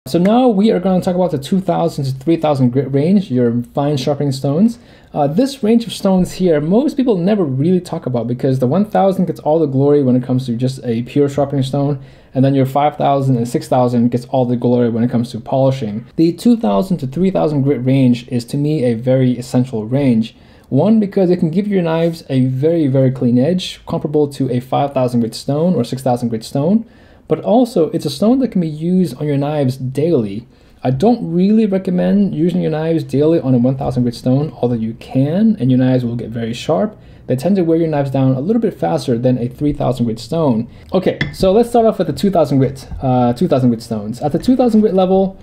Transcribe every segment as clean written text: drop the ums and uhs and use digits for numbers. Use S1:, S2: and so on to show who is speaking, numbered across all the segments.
S1: So now we are going to talk about the 2,000 to 3,000 grit range, your fine sharpening stones. This range of stones here, most people never really talk about because the 1,000 gets all the glory when it comes to just a pure sharpening stone, and then your 5,000 and 6,000 gets all the glory when it comes to polishing. The 2,000 to 3,000 grit range is to me a very essential range. One, because it can give your knives a very, very clean edge, comparable to a 5,000 grit stone or 6,000 grit stone. But also, it's a stone that can be used on your knives daily. I don't really recommend using your knives daily on a 1,000 grit stone, although you can, and your knives will get very sharp. They tend to wear your knives down a little bit faster than a 3,000 grit stone. Okay, so let's start off with the 2,000 grit stones. At the 2,000 grit level,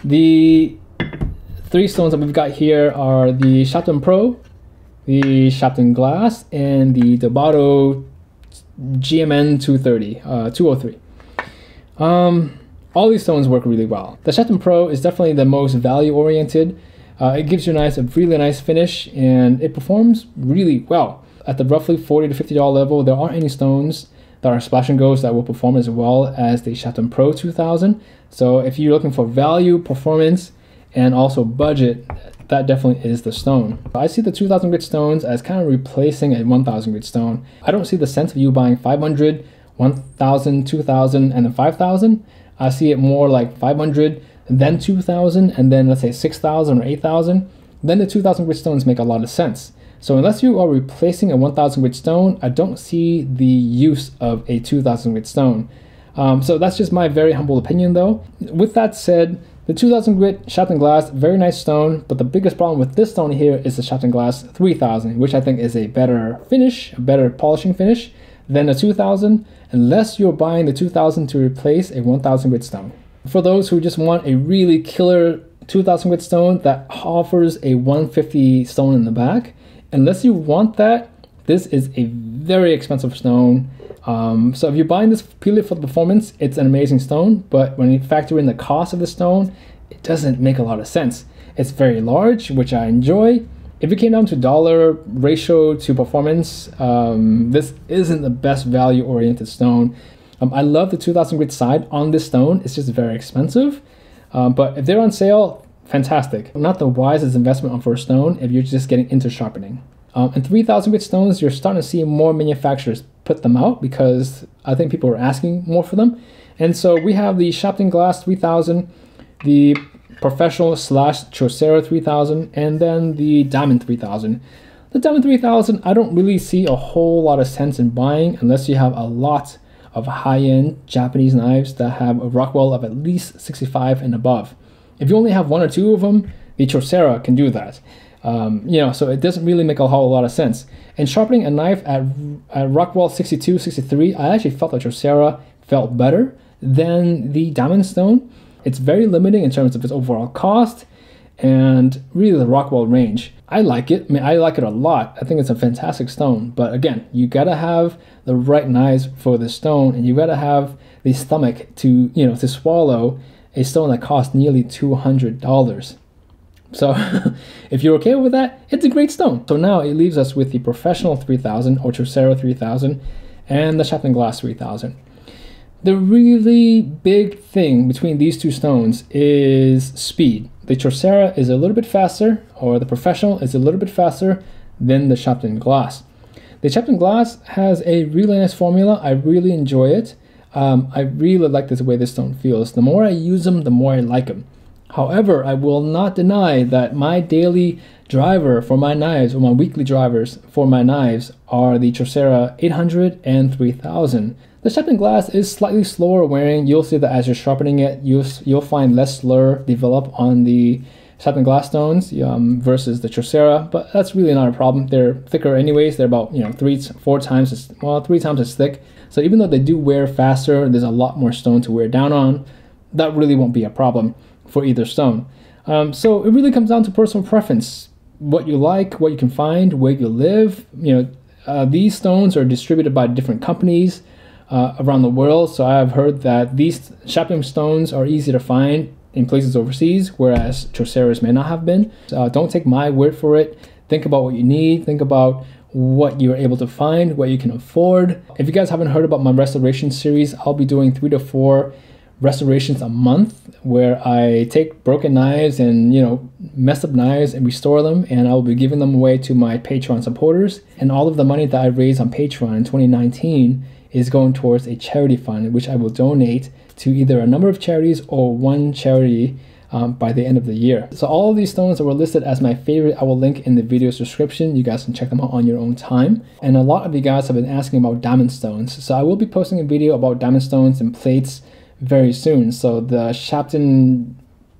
S1: the three stones that we've got here are the Sharpening Pro, the Sharpening Glass, and the Dobato GMN 203. All these stones work really well. The Sharpening Pro is definitely the most value oriented. It gives your knives a really nice finish and it performs really well. At the roughly $40 to $50 level, there aren't any stones that are splash and goes that will perform as well as the Sharpening Pro 2000. So if you're looking for value, performance, and also budget, that definitely is the stone. I see the 2,000 grit stones as kind of replacing a 1,000 grit stone. I don't see the sense of you buying 500, 1,000, 2,000, and then 5,000. I see it more like 500, then 2,000, and then let's say 6,000 or 8,000. Then the 2,000 grit stones make a lot of sense. So unless you are replacing a 1,000 grit stone, I don't see the use of a 2,000 grit stone. So that's just my very humble opinion though. With that said, the 2,000 grit Sharpening Glass, very nice stone, but the biggest problem with this stone here is the Sharpening Glass 3000, which I think is a better finish, a better polishing finish than the 2000, unless you're buying the 2000 to replace a 1,000 grit stone. For those who just want a really killer 2,000 grit stone that offers a 150 stone in the back, unless you want that, this is a very expensive stone. So if you're buying this purely for the performance, it's an amazing stone, but when you factor in the cost of the stone, it doesn't make a lot of sense. It's very large, which I enjoy. If it came down to dollar ratio to performance, this isn't the best value oriented stone. I love the 2,000 grit side on this stone. It's just very expensive, but if they're on sale, fantastic. Not the wisest investment for a stone if you're just getting into sharpening. And 3,000 grit stones, you're starting to see more manufacturers put them out because I think people are asking more for them. And so we have the Sharpening Glass 3000, the Professional / Chaucera 3000, and then the Diamond 3000. The Diamond 3000, I don't really see a whole lot of sense in buying unless you have a lot of high-end Japanese knives that have a Rockwell of at least 65 and above. If you only have one or two of them, the Chaucera can do that. So it doesn't really make a whole lot of sense. And sharpening a knife at Rockwell 62, 63, I actually felt that Chaucera felt better than the Diamond stone. It's very limiting in terms of its overall cost and really the Rockwell range. I like it. I mean, I like it a lot. I think it's a fantastic stone. But again, you gotta have the right knives for the stone, and you gotta have the stomach to swallow a stone that costs nearly $200. So if you're okay with that, it's a great stone. So now it leaves us with the Professional 3000 or Chaucera 3000 and the Sharpening Glass 3000. The really big thing between these two stones is speed. The Chaucera is a little bit faster, or the Professional is a little bit faster than the Sharpening Glass. The Sharpening Glass has a really nice formula. I really enjoy it. I really like the way this stone feels. The more I use them, the more I like them. However, I will not deny that my daily driver for my knives, or my weekly drivers for my knives, are the Chaucera 800 and 3000. The Sharpening Glass is slightly slower wearing. You'll see that as you're sharpening it, you'll find less slur develop on the Sharpening Glass stones versus the Chaucera, but that's really not a problem. They're thicker anyways. They're about 3 times as thick. So even though they do wear faster, there's a lot more stone to wear down on. That really won't be a problem for either stone. So it really comes down to personal preference. What you like, what you can find, where you live. These stones are distributed by different companies around the world. So I have heard that these sharpening stones are easy to find in places overseas, whereas Chauceras may not have been. Don't take my word for it. Think about what you need. Think about what you're able to find, what you can afford. If you guys haven't heard about my restoration series, I'll be doing 3 to 4 restorations a month where I take broken knives and, you know, messed up knives and restore them, and I will be giving them away to my Patreon supporters. And all of the money that I raised on Patreon in 2019 is going towards a charity fund, which I will donate to either a number of charities or one charity by the end of the year. So all of these stones that were listed as my favorite, I will link in the video's description. You guys can check them out on your own time. And a lot of you guys have been asking about diamond stones. So I will be posting a video about diamond stones and plates very soon. So the Sharpening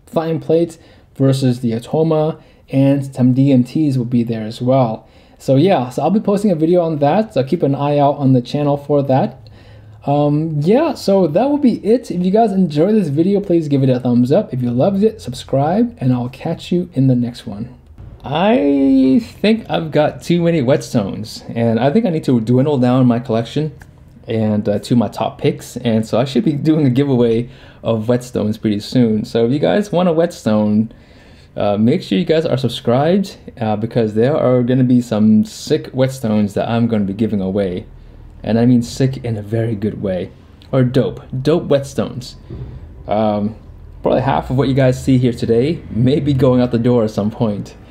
S1: flying plate versus the Atoma, and some DMTs will be there as well. So yeah, so I'll be posting a video on that. So keep an eye out on the channel for that. Yeah, so that will be it. If you guys enjoyed this video, please give it a thumbs up. If you loved it, subscribe, and I'll catch you in the next one. I think I've got too many whetstones, and I think I need to dwindle down my collection and to my top picks, and so I should be doing a giveaway of whetstones pretty soon. So if you guys want a whetstone, make sure you guys are subscribed because there are going to be some sick whetstones that I'm going to be giving away. And I mean sick in a very good way. Or dope whetstones. Probably half of what you guys see here today may be going out the door at some point.